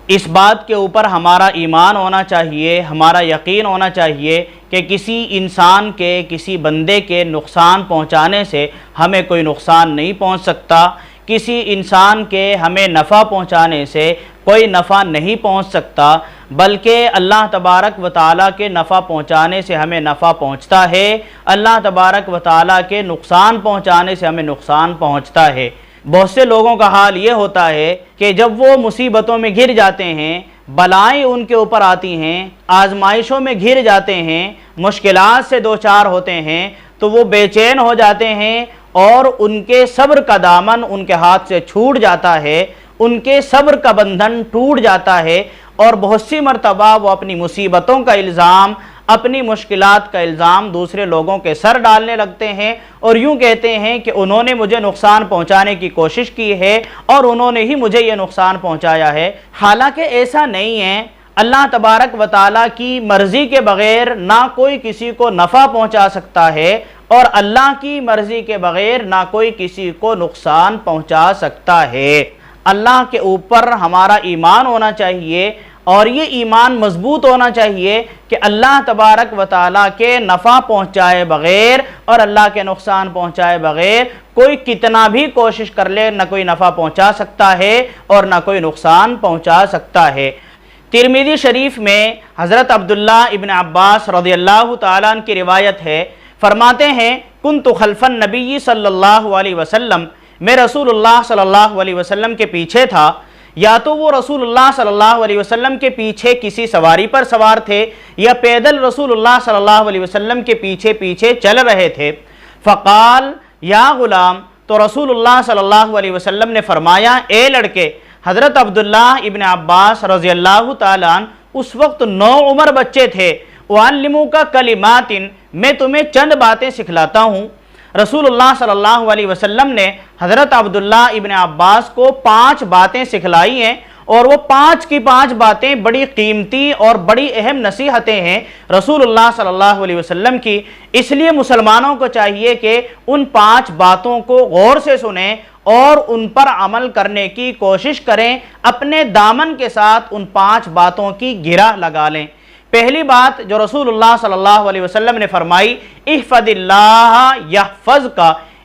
اس بات کے اوپر ہمارا ایمان ہونا چاہیے، ہمارا یقین ہونا چاہیے کہ کسی انسان کے، کسی بندے کے نقصان پہنچانے سے ہمیں کوئی نقصان نہیں پہنچ سکتا، کسی انسان کے ہمیں نفع پہنچانے سے کوئی نفع نہیں پہنچ سکتا، بلکہ اللہ تبارک و تعالیٰ کے نفع پہنچانے سے ہمیں نفع پہنچتا ہے، اللہ تبارک و تعالیٰ کے نقصان پہنچانے سے ہمیں نقصان پہنچتا ہے۔ بہت سے لوگوں کا حال یہ ہوتا ہے کہ جب وہ مصیبتوں میں گھر جاتے ہیں، بلائیں ان کے اوپر آتی ہیں، آزمائشوں میں گھر جاتے ہیں، مشکلات سے دوچار ہوتے ہیں، تو وہ بے چین ہو جاتے ہیں اور ان کے صبر کا دامن ان کے ہاتھ سے چھوٹ جاتا ہے، ان کے صبر کا بندھن ٹوٹ جاتا ہے، اور بہت سی مرتبہ وہ اپنی مصیبتوں کا الزام، اپنی مشکلات کا الزام دوسرے لوگوں کے سر ڈالنے لگتے ہیں، اور یوں کہتے ہیں کہ انہوں نے مجھے نقصان پہنچانے کی کوشش کی ہے اور انہوں نے ہی مجھے یہ نقصان پہنچایا ہے۔ حالانکہ ایسا نہیں ہے۔ اللہ تبارک و تعالیٰ کی مرضی کے بغیر نہ کوئی کسی کو نفع پہنچا سکتا ہے، اور اللہ کی مرضی کے بغیر نہ کوئی کسی کو نقصان پہنچا سکتا ہے۔ اللہ کے اوپر ہمارا ایمان ہونا چاہیے، اور یہ ایمان مضبوط ہونا چاہیے کہ اللہ تبارک و تعالیٰ کے نفع پہنچائے بغیر اور اللہ کے نقصان پہنچائے بغیر کوئی کتنا بھی کوشش کر لے، نہ کوئی نفع پہنچا سکتا ہے اور نہ کوئی نقصان پہنچا سکتا ہے۔ ترمذی شریف میں حضرت عبداللہ ابن عباس رضی اللہ تعالیٰ عنہ کی روایت ہے، فرماتے ہیں کنت خلف النبی صلی اللہ علیہ وسلم، میں رسول اللہ صلی اللہ علیہ وسلم کے پیچھے تھا، یا تو وہ رسول اللہ صلی اللہ علیہ وسلم کے پیچھے کسی سواری پر سوار تھے یا پیدل رسول اللہ صلی اللہ علیہ وسلم کے پیچھے پیچھے چل رہے تھے۔ فقال یا غلام، تو رسول اللہ صلی اللہ علیہ وسلم نے فرمایا اے لڑکے۔ حضرت عبداللہ ابن عباس رضی اللہ تعالیٰ عنہ اس وقت نوعمر بچے تھے۔ اعلمک کلمات، میں تمہیں چند باتیں سکھلاتا ہوں۔ رسول اللہ صلی اللہ علیہ وسلم نے حضرت عبداللہ ابن عباس کو 5 باتیں سکھلائی ہیں، اور وہ 5 کی 5 باتیں بڑی قیمتی اور بڑی اہم نصیحتیں ہیں رسول اللہ صلی اللہ علیہ وسلم کی۔ اس لیے مسلمانوں کو چاہیے کہ ان 5 باتوں کو غور سے سنیں اور ان پر عمل کرنے کی کوشش کریں، اپنے دامن کے ساتھ ان 5 باتوں کی گرہ لگا لیں۔ پہلی بات جو رسول اللہ صلی اللہ علیہ وسلم نے فرمائی، احفظ اللہ یحفظک،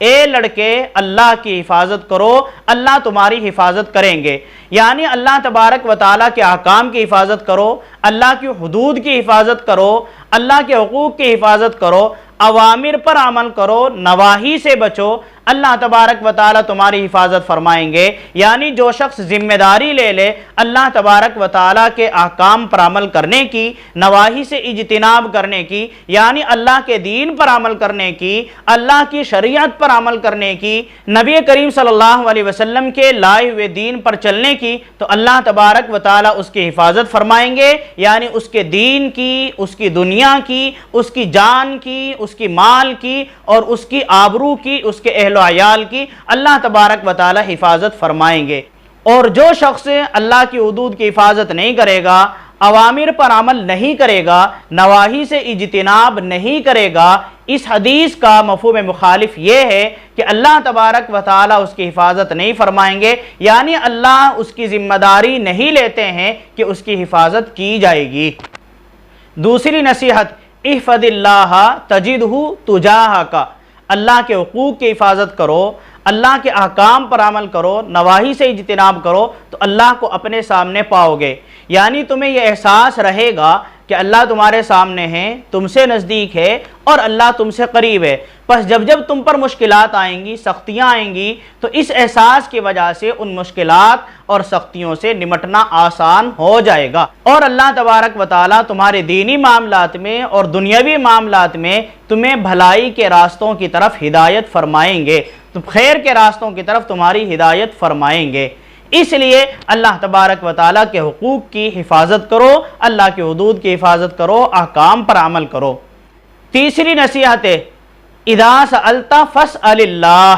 اے لڑکے اللہ کی حفاظت کرو، اللہ تمہاری حفاظت کریں گے۔ یعنی اللہ تبارک و تعالیٰ کے احکام کی حفاظت کرو، اللہ کی حدود کی حفاظت کرو، اللہ کے حقوق کی حفاظت کرو، اوامر پر عمل کرو، نواہی سے بچو، اللہ تبارک و تعالیٰ تمہاری حفاظت فرمائیں گے۔ یعنی جو شخص ذمہ داری لے لے اللہ تبارک و تعالیٰ کے احکام پر عمل کرنے کی، نواہی سے اجتناب کرنے کی، یعنی اللہ کے دین پر عمل کرنے کی، اللہ کی شریعت پر عمل کرنے کی، نبی کریم صلی اللہ علیہ وسلم کے لائے ہوئے دین پر چلنے کی، تو اللہ تبارک و تعالیٰ اس کی حفاظت فرمائیں گے۔ یعنی اس کے دین کی، اس کی دنیا کی، اس کی جان کی، اس کی مال کی اور اس کی آبرو کی، اس کے اہل و عیال کی اللہ تبارک و تعالی حفاظت فرمائیں گے۔ اور جو شخص اللہ کی حدود کی حفاظت نہیں کرے گا، اوامر پر عمل نہیں کرے گا، نواہی سے اجتناب نہیں کرے گا، اس حدیث کا مفہوم مخالف یہ ہے کہ اللہ تبارک و تعالی اس کی حفاظت نہیں فرمائیں گے، یعنی اللہ اس کی ذمہ داری نہیں لیتے ہیں کہ اس کی حفاظت کی جائے گی۔ دوسری نصیحت، احفظ اللہ تجدہ تجاہک، اللہ کے حقوق کی حفاظت کرو، اللہ کے احکام پر عمل کرو، نواہی سے اجتناب کرو، تو اللہ کو اپنے سامنے پاؤ گے۔ یعنی تمہیں یہ احساس رہے گا کہ اللہ تمہارے سامنے ہے، تم سے نزدیک ہے اور اللہ تم سے قریب ہے۔ پس جب جب تم پر مشکلات آئیں گی، سختیاں آئیں گی، تو اس احساس کی وجہ سے ان مشکلات اور سختیوں سے نمٹنا آسان ہو جائے گا، اور اللہ تبارک و تعالیٰ تمہارے دینی معاملات میں اور دنیاوی معاملات میں تمہیں بھلائی کے راستوں کی طرف ہدایت فرمائیں گے، خیر کے راستوں کی طرف تمہاری ہدایت فرمائیں گے۔ اس لیے اللہ تبارک و تعالیٰ کے حقوق کی حفاظت کرو، اللہ کی حدود کی حفاظت کرو، احکام پر عمل کرو۔ تیسری نصیحت ہے، اذا سألت فاسأل اللہ،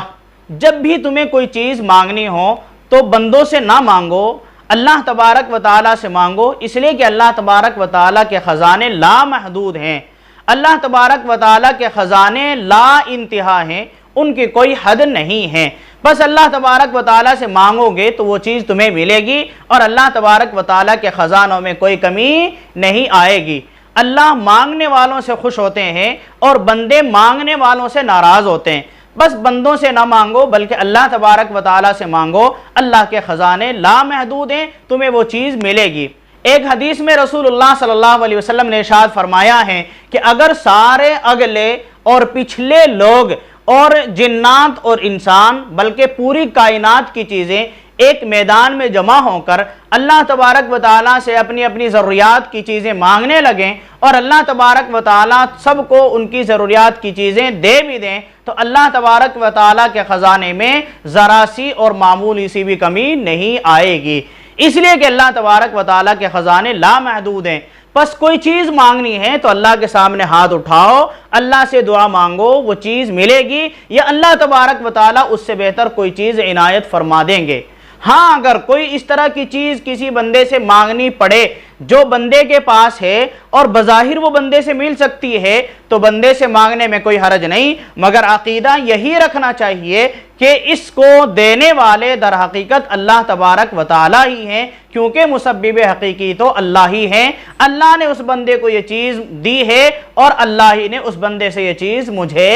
جب بھی تمہیں کوئی چیز مانگنی ہو تو بندوں سے نہ مانگو، اللہ تبارک و تعالیٰ سے مانگو، اس لیے کہ اللہ تبارک و تعالیٰ کے خزانے لامحدود ہیں۔ اللہ تبارک و تعالیٰ کے خزانے لا انتہا ہیں، ان کی کوئی حد نہیں ہے۔ بس اللہ تبارک و تعالیٰ سے مانگو گے تو وہ چیز تمہیں ملے گی، اور اللہ تبارک و تعالیٰ کے خزانوں میں کوئی کمی نہیں آئے گی۔ اللہ مانگنے والوں سے خوش ہوتے ہیں اور بندے مانگنے والوں سے ناراض ہوتے ہیں۔ بس بندوں سے نہ مانگو بلکہ اللہ تبارک و تعالیٰ سے مانگو، اللہ کے خزانے لامحدود ہیں، تمہیں وہ چیز ملے گی۔ ایک حدیث میں رسول اللہ صلی اللہ علیہ وسلم نے ارشاد فرمایا ہے کہ اگر سارے اگلے اور پچھلے لوگ اور جنات اور انسان بلکہ پوری کائنات کی چیزیں ایک میدان میں جمع ہو کر اللہ تبارک و تعالیٰ سے اپنی اپنی ضروریات کی چیزیں مانگنے لگیں اور اللہ تبارک و تعالیٰ سب کو ان کی ضروریات کی چیزیں دے بھی دیں، تو اللہ تبارک و تعالیٰ کے خزانے میں ذرا سی اور معمولی سی بھی کمی نہیں آئے گی، اس لیے کہ اللہ تبارک و تعالیٰ کے خزانے لامحدود ہیں۔ بس کوئی چیز مانگنی ہے تو اللہ کے سامنے ہاتھ اٹھاؤ، اللہ سے دعا مانگو، وہ چیز ملے گی، یا اللہ تبارک و تعالیٰ اس سے بہتر کوئی چیز عنایت فرما دیں گے۔ ہاں اگر کوئی اس طرح کی چیز کسی بندے سے مانگنی پڑے جو بندے کے پاس ہے اور بظاہر وہ بندے سے مل سکتی ہے تو بندے سے مانگنے میں کوئی حرج نہیں، مگر عقیدہ یہی رکھنا چاہیے کہ اس کو دینے والے در حقیقت اللہ تبارک و تعالیٰ ہی ہیں، کیونکہ مسبب حقیقی تو اللہ ہی ہیں۔ اللہ نے اس بندے کو یہ چیز دی ہے اور اللہ ہی نے اس بندے سے یہ چیز مجھے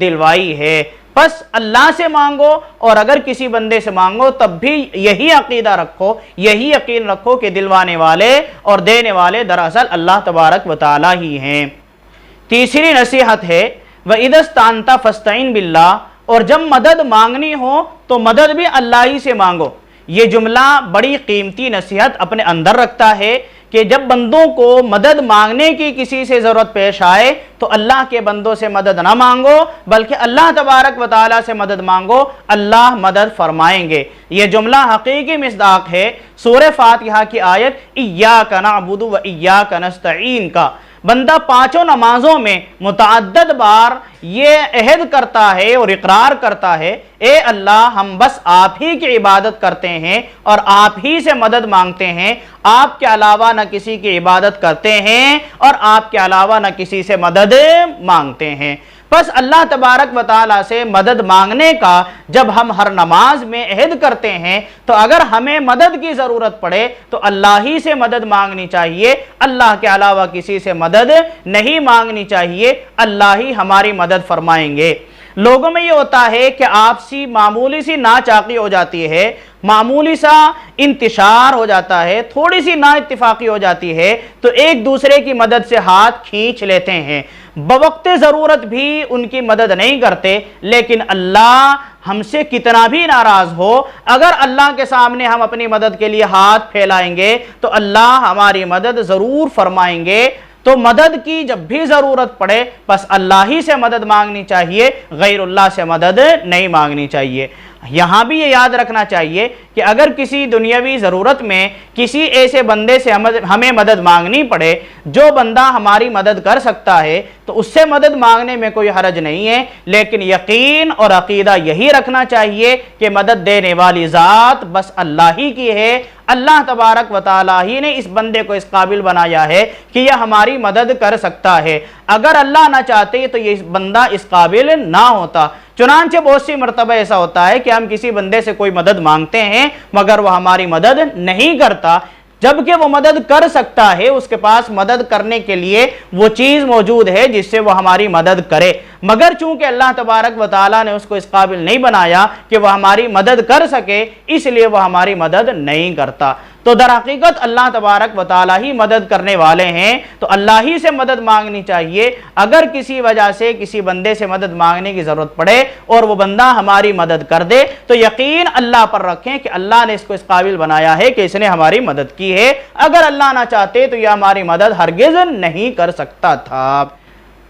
دلوائی ہے۔ بس اللہ سے مانگو، اور اگر کسی بندے سے مانگو تب بھی یہی عقیدہ رکھو، یہی یقین رکھو کہ دلوانے والے اور دینے والے دراصل اللہ تبارک و تعالیٰ ہی ہیں۔ تیسری نصیحت ہے وَإِذَا اسْتَعَنْتَ فَاسْتَعِنْ بِاللَّهِ، اور جب مدد مانگنی ہو تو مدد بھی اللہ ہی سے مانگو۔ یہ جملہ بڑی قیمتی نصیحت اپنے اندر رکھتا ہے کہ جب بندوں کو مدد مانگنے کی کسی سے ضرورت پیش آئے تو اللہ کے بندوں سے مدد نہ مانگو بلکہ اللہ تبارک و تعالیٰ سے مدد مانگو، اللہ مدد فرمائیں گے۔ یہ جملہ حقیقی مصداق ہے سورہ فاتحہ کی آیت ایاک نعبد و ایاک نستعین کا۔ بندہ پانچوں نمازوں میں متعدد بار یہ عہد کرتا ہے اور اقرار کرتا ہے، اے اللہ ہم بس آپ ہی کی عبادت کرتے ہیں اور آپ ہی سے مدد مانگتے ہیں، آپ کے علاوہ نہ کسی کی عبادت کرتے ہیں اور آپ کے علاوہ نہ کسی سے مدد مانگتے ہیں۔ بس اللہ تبارک و تعالیٰ سے مدد مانگنے کا جب ہم ہر نماز میں عہد کرتے ہیں تو اگر ہمیں مدد کی ضرورت پڑے تو اللہ ہی سے مدد مانگنی چاہیے، اللہ کے علاوہ کسی سے مدد نہیں مانگنی چاہیے، اللہ ہی ہماری مدد فرمائیں گے۔ لوگوں میں یہ ہوتا ہے کہ آپسی معمولی سی ناچاقی ہو جاتی ہے، معمولی سا انتشار ہو جاتا ہے، تھوڑی سی نا اتفاقی ہو جاتی ہے تو ایک دوسرے کی مدد سے ہاتھ کھینچ لیتے ہیں، بوقت ضرورت بھی ان کی مدد نہیں کرتے۔ لیکن اللہ ہم سے کتنا بھی ناراض ہو، اگر اللہ کے سامنے ہم اپنی مدد کے لیے ہاتھ پھیلائیں گے تو اللہ ہماری مدد ضرور فرمائیں گے۔ تو مدد کی جب بھی ضرورت پڑے بس اللہ ہی سے مدد مانگنی چاہیے، غیر اللہ سے مدد نہیں مانگنی چاہیے۔ یہاں بھی یہ یاد رکھنا چاہیے کہ اگر کسی دنیاوی ضرورت میں کسی ایسے بندے سے ہمیں مدد مانگنی پڑے جو بندہ ہماری مدد کر سکتا ہے تو اس سے مدد مانگنے میں کوئی حرج نہیں ہے، لیکن یقین اور عقیدہ یہی رکھنا چاہیے کہ مدد دینے والی ذات بس اللہ ہی کی ہے، اللہ تبارک و تعالیٰ ہی نے اس بندے کو اس قابل بنایا ہے کہ یہ ہماری مدد کر سکتا ہے، اگر اللہ نہ چاہتے تو یہ بندہ اس قابل نہ ہوتا۔ چنانچہ بہت سی مرتبہ ایسا ہوتا ہے کہ ہم کسی بندے سے کوئی مدد مانگتے ہیں مگر وہ ہماری مدد نہیں کرتا، جبکہ وہ مدد کر سکتا ہے، اس کے پاس مدد کرنے کے لیے وہ چیز موجود ہے جس سے وہ ہماری مدد کرے، مگر چونکہ اللہ تبارک و تعالیٰ نے اس کو اس قابل نہیں بنایا کہ وہ ہماری مدد کر سکے، اس لیے وہ ہماری مدد نہیں کرتا۔ تو در حقیقت اللہ تبارک و تعالیٰ ہی مدد کرنے والے ہیں، تو اللہ ہی سے مدد مانگنی چاہیے۔ اگر کسی وجہ سے کسی بندے سے مدد مانگنے کی ضرورت پڑے اور وہ بندہ ہماری مدد کر دے تو یقین اللہ پر رکھیں کہ اللہ نے اس کو اس قابل بنایا ہے کہ اس نے ہماری مدد کی ہے، اگر اللہ نہ چاہتے تو یہ ہماری مدد ہرگز نہیں کر سکتا تھا۔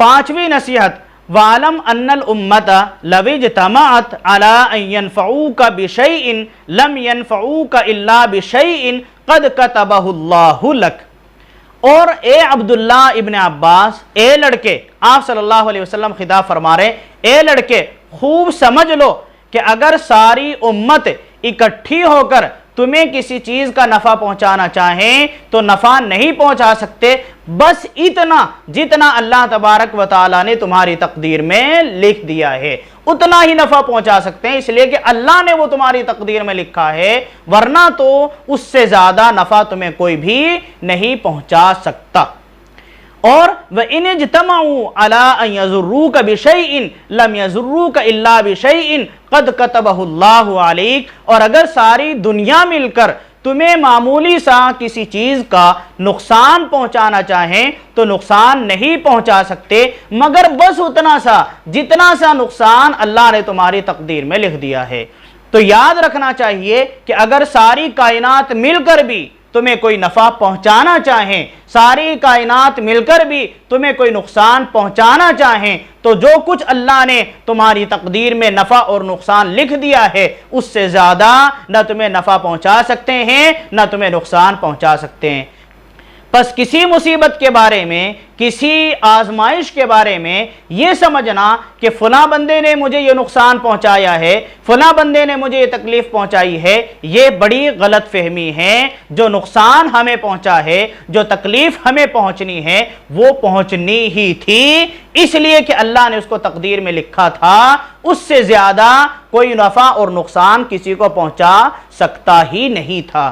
پانچویں نصیحت وَعَلَمْ أَنَّ الْأُمَّةَ لَوِ اجْتَمَعَتْ عَلَىٰ أَن يَنفَعُوكَ بِشَيْءٍ لَمْ يَنفَعُوكَ إِلَّا بِشَيْءٍ قَدْ كَتَبَهُ اللَّهُ لَكَ۔ اور اے عبداللہ ابن عباس، اے لڑکے، آپ صلی اللہ علیہ وسلم خطاب فرما رہے، اے لڑکے خوب سمجھ لو کہ اگر ساری امت اکٹھی ہو کر تمہیں کسی چیز کا نفع پہنچانا چاہیں تو نفع نہیں پہنچا سکتے، بس اتنا جتنا اللہ تبارک و تعالیٰ نے تمہاری تقدیر میں لکھ دیا ہے اتنا ہی نفع پہنچا سکتے ہیں، اس لیے کہ اللہ نے وہ تمہاری تقدیر میں لکھا ہے، ورنہ تو اس سے زیادہ نفع تمہیں کوئی بھی نہیں پہنچا سکتا۔ اور وَإِنِ اجْتَمَعُوا عَلَىٰ أَن يَضُرُّوكَ بِشَيْءٍ لَمْ يَضُرُّوكَ إِلَّا بِشَيْءٍ قَدْ كَتَبَهُ اللَّهُ عَلَيْكَ، اور اگر ساری دنیا مل کر تمہیں معمولی سا کسی چیز کا نقصان پہنچانا چاہیں تو نقصان نہیں پہنچا سکتے، مگر بس اتنا سا جتنا سا نقصان اللہ نے تمہاری تقدیر میں لکھ دیا ہے۔ تو یاد رکھنا چاہیے کہ اگر ساری کائنات مل کر بھی تمہیں کوئی نفع پہنچانا چاہیں، ساری کائنات مل کر بھی تمہیں کوئی نقصان پہنچانا چاہیں، تو جو کچھ اللہ نے تمہاری تقدیر میں نفع اور نقصان لکھ دیا ہے اس سے زیادہ نہ تمہیں نفع پہنچا سکتے ہیں نہ تمہیں نقصان پہنچا سکتے ہیں۔ پس کسی مصیبت کے بارے میں، کسی آزمائش کے بارے میں یہ سمجھنا کہ فلاں بندے نے مجھے یہ نقصان پہنچایا ہے، فلاں بندے نے مجھے یہ تکلیف پہنچائی ہے، یہ بڑی غلط فہمی ہے۔ جو نقصان ہمیں پہنچا ہے، جو تکلیف ہمیں پہنچنی ہے وہ پہنچنی ہی تھی، اس لیے کہ اللہ نے اس کو تقدیر میں لکھا تھا، اس سے زیادہ کوئی نفع اور نقصان کسی کو پہنچا سکتا ہی نہیں تھا۔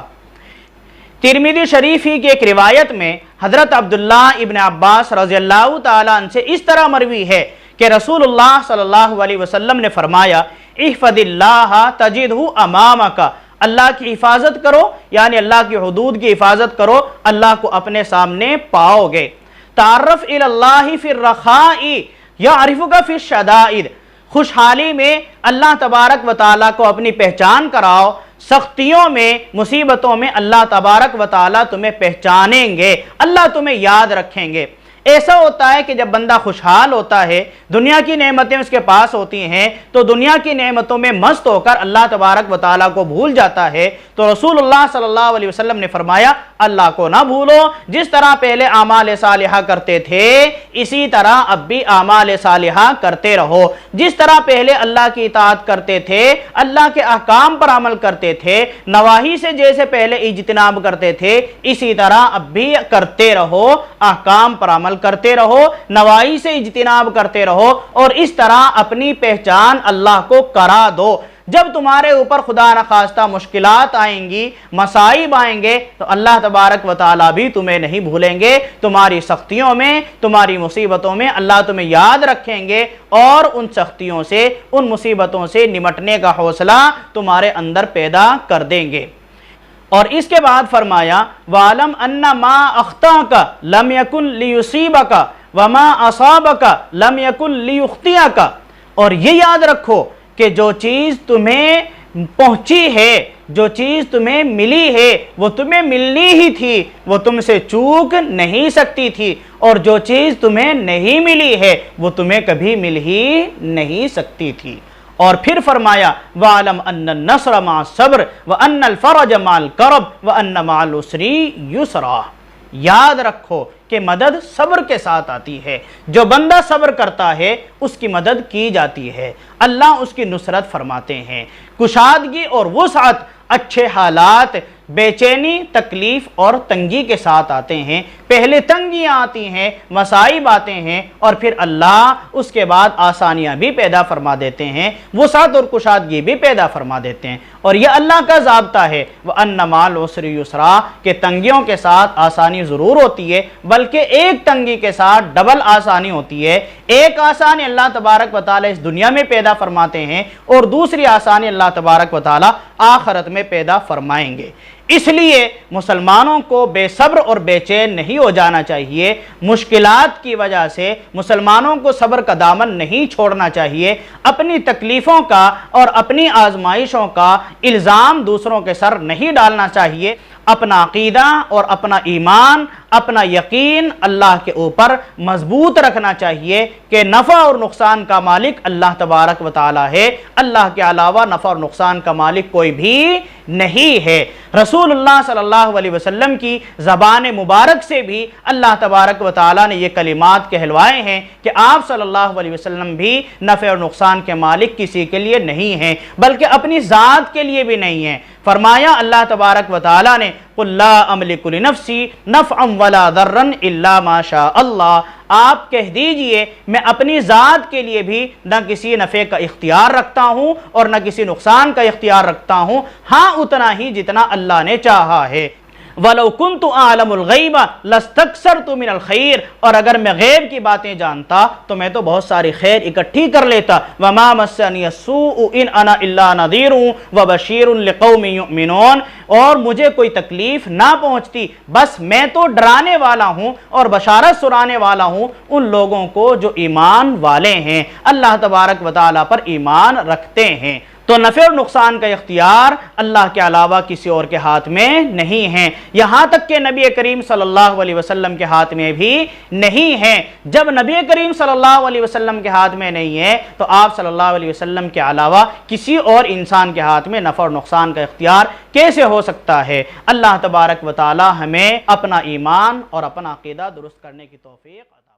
ترمذی شریف ہی کی ایک روایت میں حضرت عبداللہ ابن عباس رضی اللہ تعالیٰ عنہ سے اس طرح مروی ہے کہ رسول اللہ صلی اللہ علیہ وسلم نے فرمایا، احفظ اللہ تجدہ امامک، اللہ کی حفاظت کرو یعنی اللہ کی حدود کی حفاظت کرو، اللہ کو اپنے سامنے پاؤ گے۔ تعرف الی اللہ فی الرخاء یعرفک فی الشدائد، خوشحالی میں اللہ تبارک و تعالیٰ کو اپنی پہچان کراؤ، سختیوں میں، مصیبتوں میں اللہ تبارک و تعالیٰ تمہیں پہچانیں گے، اللہ تمہیں یاد رکھیں گے۔ ایسا ہوتا ہے کہ جب بندہ خوشحال ہوتا ہے، دنیا کی نعمتیں اس کے پاس ہوتی ہیں، تو دنیا کی نعمتوں میں مست ہو کر اللہ تبارک و تعالیٰ کو بھول جاتا ہے۔ تو رسول اللہ صلی اللہ علیہ وسلم نے فرمایا، اللہ کو نہ بھولو، جس طرح پہلے اعمال صالحہ کرتے تھے اسی طرح اب بھی اعمال صالحہ کرتے رہو، جس طرح پہلے اللہ کی اطاعت کرتے تھے، اللہ کے احکام پر عمل کرتے تھے، نواہی سے جیسے پہلے اجتناب کرتے تھے اسی طرح اب بھی کرتے رہو، احکام پر عمل کرتے رہو، نواہی سے اجتناب کرتے رہو، اور اس طرح اپنی پہچان اللہ کو کرا دو۔ جب تمہارے اوپر خدا نخواستہ مشکلات آئیں گی، مصائب آئیں گے، تو اللہ تبارک و تعالیٰ بھی تمہیں نہیں بھولیں گے، تمہاری سختیوں میں، تمہاری مصیبتوں میں اللہ تمہیں یاد رکھیں گے، اور ان سختیوں سے، ان مصیبتوں سے نمٹنے کا حوصلہ تمہارے اندر پیدا کر دیں گے۔ اور اس کے بعد فرمایا، وَعَلَمْ أَنَّ مَا أَخْطَأَكَ لَمْ يَكُنْ لِيُصِيبَكَ وَمَا أَصَابَكَ لَمْ يَكُنْ لِيُخْطِئَكَ، اور یہ یاد رکھو کہ جو چیز تمہیں پہنچی ہے، جو چیز تمہیں ملی ہے وہ تمہیں ملنی ہی تھی، وہ تم سے چوک نہیں سکتی تھی، اور جو چیز تمہیں نہیں ملی ہے وہ تمہیں کبھی مل ہی نہیں سکتی تھی۔ اور پھر فرمایا، وَعَلَمْ أَنَّ النَّصْرَ مَعَ الصَّبْرِ وَأَنَّ الْفَرَجَ مَعَ الْكَرْبِ وَأَنَّ مَعَ الْعُسْرِ يُسْرًا، یاد رکھو کہ مدد صبر کے ساتھ آتی ہے، جو بندہ صبر کرتا ہے اس کی مدد کی جاتی ہے، اللہ اس کی نصرت فرماتے ہیں۔ کشادگی اور وسعت، اچھے حالات بے چینی، تکلیف اور تنگی کے ساتھ آتے ہیں۔ پہلے تنگیاں آتی ہیں، مصائب آتے ہیں، اور پھر اللہ اس کے بعد آسانیاں بھی پیدا فرما دیتے ہیں، وسعت اور کشادگی بھی پیدا فرما دیتے ہیں۔ اور یہ اللہ کا ضابطہ ہے، وَأَنَّ مَعَ الْعُسْرِ يُسْرًا، کہ تنگیوں کے ساتھ آسانی ضرور ہوتی ہے، بلکہ ایک تنگی کے ساتھ ڈبل آسانی ہوتی ہے۔ ایک آسانی اللہ تبارک و تعالیٰ اس دنیا میں پیدا فرماتے ہیں، اور دوسری آسانی اللہ تبارک و تعالیٰ آخرت میں پیدا فرمائیں گے۔ اس لیے مسلمانوں کو بے صبر اور بے چین نہیں ہو جانا چاہیے، مشکلات کی وجہ سے مسلمانوں کو صبر کا دامن نہیں چھوڑنا چاہیے، اپنی تکلیفوں کا اور اپنی آزمائشوں کا الزام دوسروں کے سر نہیں ڈالنا چاہیے، اپنا عقیدہ اور اپنا ایمان، اپنا یقین اللہ کے اوپر مضبوط رکھنا چاہیے کہ نفع اور نقصان کا مالک اللہ تبارک و تعالی ہے، اللہ کے علاوہ نفع اور نقصان کا مالک کوئی بھی نہیں ہے۔ رسول اللہ صلی اللہ علیہ وسلم کی زبان مبارک سے بھی اللہ تبارک و تعالی نے یہ کلمات کہلوائے ہیں کہ آپ صلی اللہ علیہ وسلم بھی نفع اور نقصان کے مالک کسی کے لیے نہیں ہیں، بلکہ اپنی ذات کے لیے بھی نہیں ہیں۔ فرمایا اللہ تبارک و تعالی نے قُلْ لَا أَمْلِكُ لِنَفْسِي نَفْعًا وَلَا ضَرًّا إِلَّا مَا شَاءَ اللَّهُ، آپ کہہ دیجئے میں اپنی ذات کے لیے بھی نہ کسی نفع کا اختیار رکھتا ہوں اور نہ کسی نقصان کا اختیار رکھتا ہوں، ہاں اتنا ہی جتنا اللہ نے چاہا ہے۔ وَلَوْ كُنْتُ أَعْلَمُ الْغَيْبَ لَاسْتَكْثَرْتُ مِنَ الْخَيْرِ، اور اگر میں غیب کی باتیں جانتا تو میں تو بہت ساری خیر اکٹھی کر لیتا۔ وَمَا مَسَّنِيَ السُّوءُ إِنْ أَنَا إِلَّا نَذِيرٌ وَبَشِيرٌ لِقَوْمٍ يُؤْمِنُونَ، اور مجھے کوئی تکلیف نہ پہنچتی، بس میں تو ڈرانے والا ہوں اور بشارت سنانے والا ہوں ان لوگوں کو جو ایمان والے ہیں، اللہ تبارک و تعالیٰ پر ایمان رکھتے ہیں۔ تو نفع اور نقصان کا اختیار اللہ کے علاوہ کسی اور کے ہاتھ میں نہیں ہے، یہاں تک کہ نبی کریم صلی اللہ علیہ وسلم کے ہاتھ میں بھی نہیں ہے۔ جب نبی کریم صلی اللہ علیہ وسلم کے ہاتھ میں نہیں ہے تو آپ صلی اللہ علیہ وسلم کے علاوہ کسی اور انسان کے ہاتھ میں نفع اور نقصان کا اختیار کیسے ہو سکتا ہے؟ اللہ تبارک و تعالی ہمیں اپنا ایمان اور اپنا عقیدہ درست کرنے کی توفیق عطا